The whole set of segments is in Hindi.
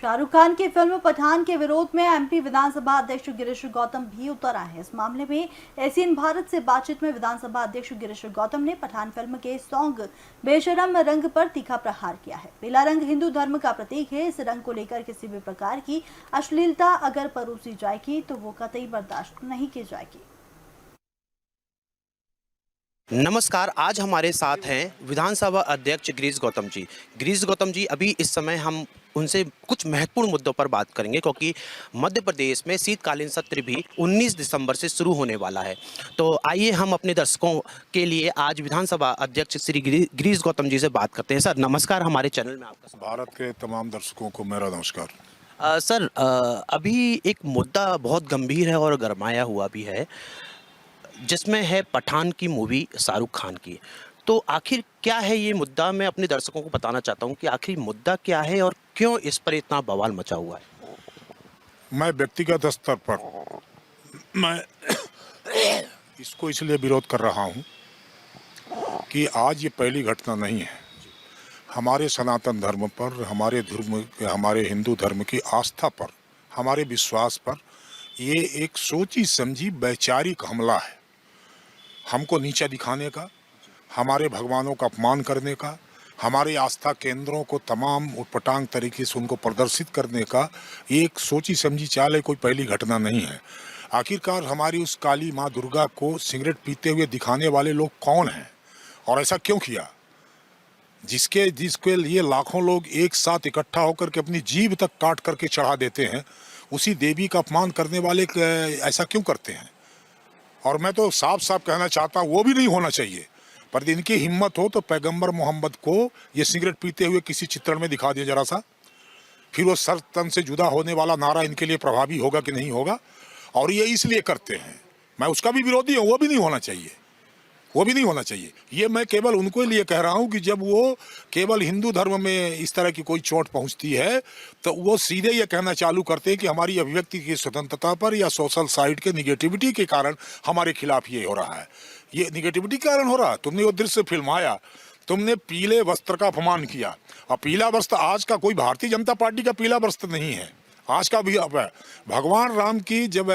शाहरुख खान की फिल्म पठान के विरोध में एमपी विधानसभा अध्यक्ष गिरीश गौतम भी उतर आए हैं। इस मामले में एसीएन भारत से बातचीत में विधानसभा अध्यक्ष गिरीश गौतम ने पठान फिल्म के सॉन्ग बेशरम रंग पर तीखा प्रहार किया है। पीला रंग हिंदू धर्म का प्रतीक है। इस रंग को लेकर किसी भी प्रकार की अश्लीलता अगर परोसी जाएगी तो वो कतई बर्दाश्त नहीं की जाएगी। नमस्कार, आज हमारे साथ हैं विधानसभा अध्यक्ष गिरीश गौतम जी। गिरीश गौतम जी, अभी इस समय हम उनसे कुछ महत्वपूर्ण मुद्दों पर बात करेंगे क्योंकि मध्य प्रदेश में शीतकालीन सत्र भी 19 दिसंबर से शुरू होने वाला है। तो आइए हम अपने दर्शकों के लिए आज विधानसभा अध्यक्ष श्री गिरीश गौतम जी से बात करते हैं। सर नमस्कार, हमारे चैनल में आपका स्वागत। भारत के तमाम दर्शकों को मेरा नमस्कार। सर, अभी एक मुद्दा बहुत गंभीर है और गरमाया हुआ भी है, जिसमें है पठान की मूवी शाहरुख खान की। तो आखिर क्या है ये मुद्दा? मैं अपने दर्शकों को बताना चाहता हूँ कि आखिर मुद्दा क्या है और क्यों इस पर इतना बवाल मचा हुआ है। मैं व्यक्तिगत स्तर पर मैं इसको इसलिए विरोध कर रहा हूँ कि आज ये पहली घटना नहीं है। हमारे सनातन धर्म पर, हमारे हिंदू धर्म की आस्था पर, हमारे विश्वास पर ये एक सोची समझी वैचारिक हमला है। हमको नीचा दिखाने का, हमारे भगवानों का अपमान करने का, हमारे आस्था केंद्रों को तमाम उटपटांग तरीके से उनको प्रदर्शित करने का ये एक सोची समझी चाल है, कोई पहली घटना नहीं है। आखिरकार हमारी उस काली माँ दुर्गा को सिगरेट पीते हुए दिखाने वाले लोग कौन हैं और ऐसा क्यों किया? जिसके लिए लाखों लोग एक साथ इकट्ठा होकर के अपनी जीभ तक काट करके चढ़ा देते हैं, उसी देवी का अपमान करने वाले ऐसा क्यों करते हैं? और मैं तो साफ साफ कहना चाहता हूँ, वो भी नहीं होना चाहिए। पर इनकी हिम्मत हो तो पैगंबर मोहम्मद को ये सिगरेट पीते हुए किसी चित्रण में दिखा दिया जरा सा, फिर वो सर तन से जुदा होने वाला नारा इनके लिए प्रभावी होगा कि नहीं होगा। और ये इसलिए करते हैं, मैं उसका भी विरोधी हूँ, वो भी नहीं होना चाहिए, वो भी नहीं होना चाहिए। ये मैं केवल उनको लिए कह रहा हूँ कि जब वो केवल हिंदू धर्म में इस तरह की कोई चोट पहुँचती है तो वो सीधे ये कहना चालू करते हैं कि हमारी अभिव्यक्ति की स्वतंत्रता पर या सोशल साइड के निगेटिविटी के कारण हमारे खिलाफ ये हो रहा है। ये निगेटिविटी के कारण हो रहा है। तुमने वो दृश्य फिल्माया, तुमने पीले वस्त्र का अपमान किया, और पीला वस्त्र आज का कोई भारतीय जनता पार्टी का पीला वस्त्र नहीं है। आज का भी अब भगवान राम की जब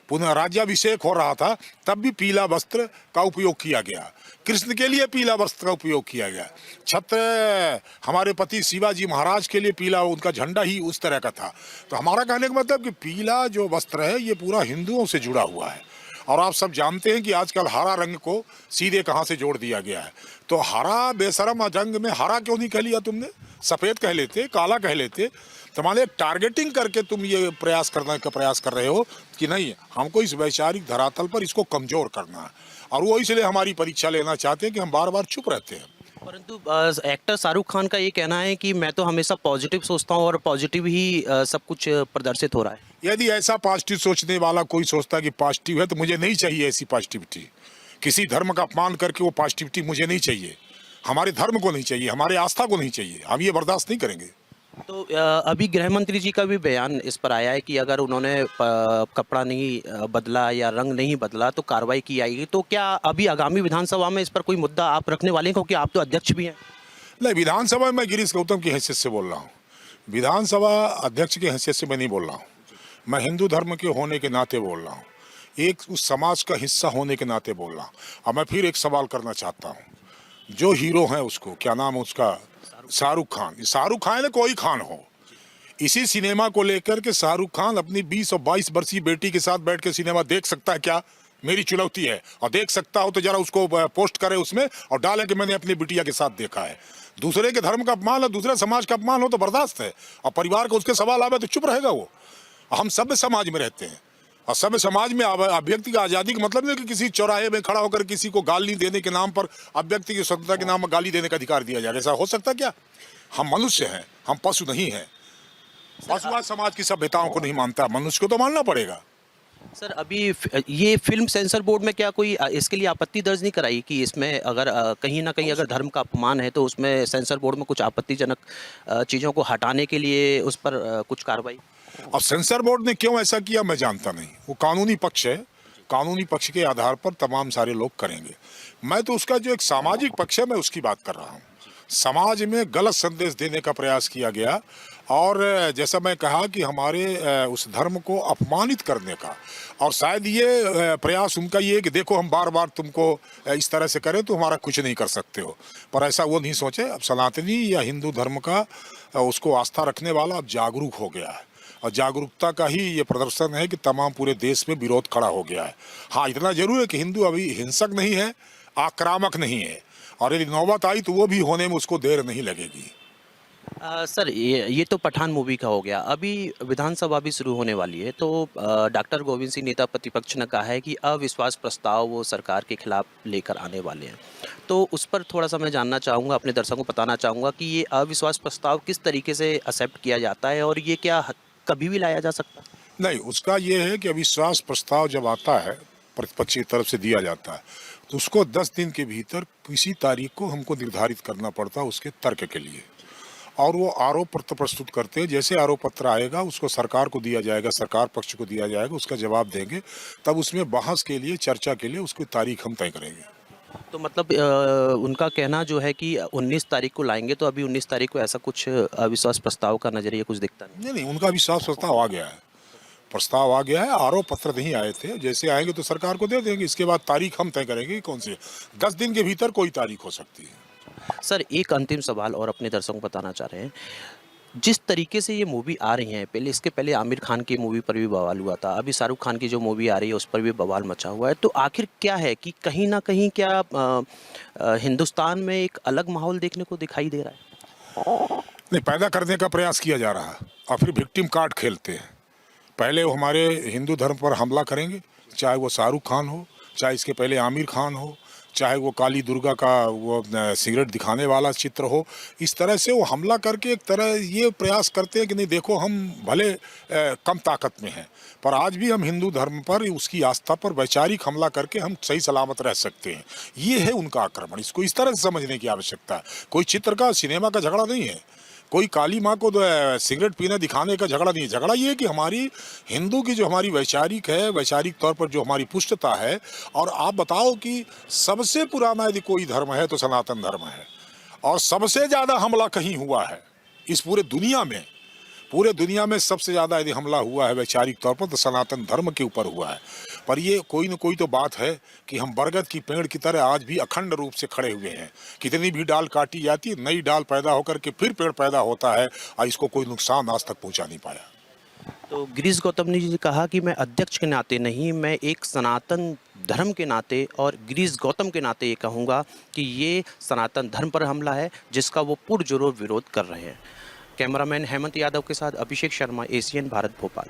पुनः राज्याभिषेक हो रहा था तब भी पीला वस्त्र का उपयोग किया गया। कृष्ण के लिए पीला वस्त्र का उपयोग किया गया। छत्र हमारे पति शिवाजी महाराज के लिए पीला, उनका झंडा ही उस तरह का था। तो हमारा कहने का मतलब कि पीला जो वस्त्र है ये पूरा हिंदुओं से जुड़ा हुआ है। और आप सब जानते हैं कि आजकल हरा रंग को सीधे कहाँ से जोड़ दिया गया है। तो हरा बेशरम रंग में हरा क्यों नहीं कह लिया तुमने? सफ़ेद कह लेते, काला कह लेते। तुम्हारे टारगेटिंग करके तुम ये प्रयास करने का प्रयास कर रहे हो कि नहीं, हमको इस वैचारिक धरातल पर इसको कमज़ोर करना है। और वो इसलिए हमारी परीक्षा लेना चाहते हैं कि हम बार बार चुप रहते हैं। परंतु एक्टर शाहरुख खान का ये कहना है कि मैं तो हमेशा पॉजिटिव सोचता हूँ और पॉजिटिव ही सब कुछ प्रदर्शित हो रहा है। यदि ऐसा पॉजिटिव सोचने वाला कोई सोचता है कि पॉजिटिव है तो मुझे नहीं चाहिए ऐसी पॉजिटिविटी। किसी धर्म का अपमान करके वो पॉजिटिविटी मुझे नहीं चाहिए, हमारे धर्म को नहीं चाहिए, हमारे आस्था को नहीं चाहिए। हम ये बर्दाश्त नहीं करेंगे। तो अभी गृह मंत्री जी का भी बयान इस पर आया है कि अगर उन्होंने कपड़ा नहीं बदला या रंग नहीं बदला तो कार्रवाई की जाएगी। तो क्या अभी आगामी विधानसभा में इस पर कोई मुद्दा आप रखने वाले हैं, क्योंकि आप तो अध्यक्ष भी हैं? नहीं, विधानसभा में मैं गिरीश गौतम की हैसियत से बोल रहा हूँ, विधानसभा अध्यक्ष की हैसियत से मैं नहीं बोल रहा हूँ। मैं हिंदू धर्म के होने के नाते बोल रहा हूँ, एक उस समाज का हिस्सा होने के नाते बोल रहा हूँ। अब मैं फिर एक सवाल करना चाहता हूँ, जो हीरो है उसको क्या नाम है उसका? शाहरुख खान। शाहरुख खान है, कोई खान हो, इसी सिनेमा को लेकर के शाहरुख खान अपनी 20 और 22 वर्षीय बेटी के साथ बैठ के सिनेमा देख सकता है क्या? मेरी चुनौती है। और देख सकता हो तो जरा उसको पोस्ट करे उसमें और डाले कि मैंने अपनी बिटिया के साथ देखा है। दूसरे के धर्म का अपमान हो, दूसरे समाज का अपमान हो तो बर्दाश्त है, और परिवार को उसके सवाल आवे तो चुप रहेगा वो। हम सभ्य समाज में रहते हैं, और सभ्य समाज में अभिव्यक्ति की आज़ादी का मतलब नहीं कि किसी चौराहे में खड़ा होकर किसी को गाली देने के नाम पर अभिव्यक्ति की स्वतंत्रता के नाम पर गाली देने का अधिकार दिया जाए। ऐसा हो सकता क्या? हम मनुष्य हैं, हम पशु नहीं हैं। पशुवाद समाज की सभ्यताओं को नहीं मानता, मनुष्य को तो मानना पड़ेगा। सर, अभी ये फिल्म सेंसर बोर्ड में क्या कोई इसके लिए आपत्ति दर्ज नहीं कराई कि इसमें अगर कहीं ना कहीं अगर धर्म का अपमान है तो उसमें सेंसर बोर्ड में कुछ आपत्तिजनक चीज़ों को हटाने के लिए उस पर कुछ कार्रवाई? अब सेंसर बोर्ड ने क्यों ऐसा किया मैं जानता नहीं, वो कानूनी पक्ष है, कानूनी पक्ष के आधार पर तमाम सारे लोग करेंगे। मैं तो उसका जो एक सामाजिक पक्ष है मैं उसकी बात कर रहा हूँ। समाज में गलत संदेश देने का प्रयास किया गया और जैसा मैं कहा कि हमारे उस धर्म को अपमानित करने का, और शायद ये प्रयास उनका ये है कि देखो हम बार बार तुमको इस तरह से करें तो हमारा कुछ नहीं कर सकते हो, पर ऐसा वो नहीं सोचे। अब सनातनी या हिंदू धर्म का उसको आस्था रखने वाला अब जागरूक हो गया है, और जागरूकता का ही ये प्रदर्शन है कि तमाम पूरे देश में विरोध खड़ा हो गया है। हाँ, इतना जरूर है कि हिंदू अभी हिंसक नहीं है, आक्रामक नहीं है, और यदि नौबत आई तो वो भी होने में उसको देर नहीं लगेगी। सर ये तो पठान मूवी का हो गया। अभी विधानसभा भी शुरू होने वाली है, तो डॉक्टर गोविंद सिंह नेता प्रतिपक्ष ने कहा है कि अविश्वास प्रस्ताव वो सरकार के खिलाफ लेकर आने वाले हैं। तो उस पर थोड़ा सा मैं जानना चाहूँगा, अपने दर्शकों को बताना चाहूँगा कि ये अविश्वास प्रस्ताव किस तरीके से एक्सेप्ट किया जाता है और ये क्या कभी भी लाया जा सकता है? नहीं, उसका ये है कि अविश्वास प्रस्ताव जब आता है प्रतिपक्ष की तरफ से दिया जाता है तो उसको 10 दिन के भीतर किसी तारीख को हमको निर्धारित करना पड़ता है उसके तर्क के लिए, और वो आरोप पत्र प्रस्तुत करते हैं। जैसे आरोप पत्र आएगा उसको सरकार को दिया जाएगा, सरकार पक्ष को दिया जाएगा, उसका जवाब देंगे, तब उसमें बहस के लिए, चर्चा के लिए उसकी तारीख हम तय करेंगे। तो मतलब उनका कहना जो है कि 19 तारीख को लाएंगे, तो अभी 19 तारीख को ऐसा कुछ अविश्वास प्रस्ताव का नजरिया कुछ दिखता नहीं। नहीं, उनका विश्वास प्रस्ताव आ गया है, प्रस्ताव आ गया है, आरोप पत्र नहीं आए थे। जैसे आएंगे तो सरकार को दे देंगे, इसके बाद तारीख हम तय करेंगे कि कौन सी। 10 दिन के भीतर कोई तारीख हो सकती है। सर एक अंतिम सवाल और अपने दर्शकों को बताना चाह रहे हैं, जिस तरीके से ये मूवी आ रही है, पहले इसके पहले आमिर खान की मूवी पर भी बवाल हुआ था, अभी शाहरुख खान की जो मूवी आ रही है उस पर भी बवाल मचा हुआ है, तो आखिर क्या है कि कहीं ना कहीं क्या हिंदुस्तान में एक अलग माहौल देखने को दिखाई दे रहा है? नहीं, पैदा करने का प्रयास किया जा रहा है और फिर विक्टिम कार्ड खेलते हैं। पहले वो हमारे हिंदू धर्म पर हमला करेंगे, चाहे वो शाहरुख खान हो, चाहे इसके पहले आमिर खान हो, चाहे वो काली दुर्गा का वो सिगरेट दिखाने वाला चित्र हो। इस तरह से वो हमला करके एक तरह ये प्रयास करते हैं कि नहीं देखो हम भले कम ताकत में हैं, पर आज भी हम हिंदू धर्म पर, उसकी आस्था पर वैचारिक हमला करके हम सही सलामत रह सकते हैं। ये है उनका आक्रमण। इसको इस तरह से समझने की आवश्यकता है। कोई चित्र का, सिनेमा का झगड़ा नहीं है, कोई काली माँ को सिगरेट पीने दिखाने का झगड़ा नहीं है। झगड़ा ये है कि हमारी हिंदू की जो हमारी वैचारिक है, वैचारिक तौर पर जो हमारी पुष्टता है, और आप बताओ कि सबसे पुराना यदि कोई धर्म है तो सनातन धर्म है, और सबसे ज़्यादा हमला कहीं हुआ है इस पूरे दुनिया में, पूरे दुनिया में सबसे ज़्यादा यदि हमला हुआ है वैचारिक तौर पर तो सनातन धर्म के ऊपर हुआ है। पर ये कोई न कोई तो बात है कि हम बरगद की पेड़ की तरह आज भी अखंड रूप से खड़े हुए हैं। कितनी भी डाल काटी जाती है, नई डाल पैदा होकर के फिर पेड़ पैदा होता है, और इसको कोई नुकसान आज तक पहुंचा नहीं पाया। तो गिरीश गौतम ने जी कहा कि मैं अध्यक्ष के नाते नहीं, मैं एक सनातन धर्म के नाते और गिरीश गौतम के नाते ये कहूँगा कि ये सनातन धर्म पर हमला है जिसका वो पुरजोर विरोध कर रहे हैं। कैमरामैन हेमंत यादव के साथ अभिषेक शर्मा, एशियन भारत, भोपाल।